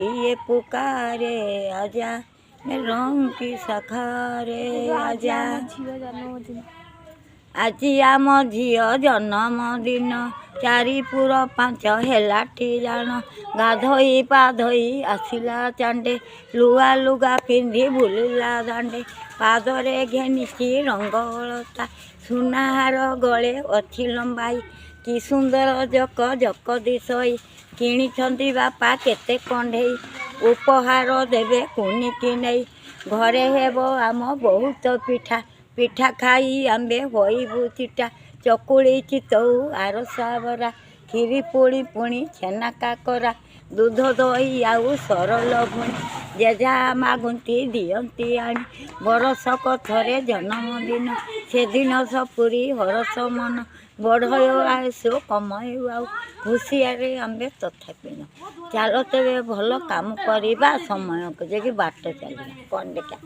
ये पुकारे आजा रंग की सखारे आजा। आज आम झील जन्मदिन 4 हेलाठी जान गाधोई पाधोई आसिला चांडे लुआ लुगा पिंधि बुलिला दांडे पादरे घेनिची रंग अलता सुनाहार गले अच्छी लंबाई कि सुंदर जक जक दिशई किणी बापा केते कंढेई उपहार देवे कुनिकी नहीं घरे हेब आम बहुत पिठा पिठा खाई आंबे होइबु चिटा चकुड़ी चितऊ आरसा बरा खीरी पोड़ी पुणी छेना काकरा दूध दही आउ सरल भुणी जेजा मागुंती दियंती आनी बरसक थरे जन्मदिन से दिन सपुरी हरस मन बढ़यो आयसो कमयु आउ खुशियारे आंबे तथापि न चलो तेरे भल काम करवा समय को जे बाट चलना कौन देखा।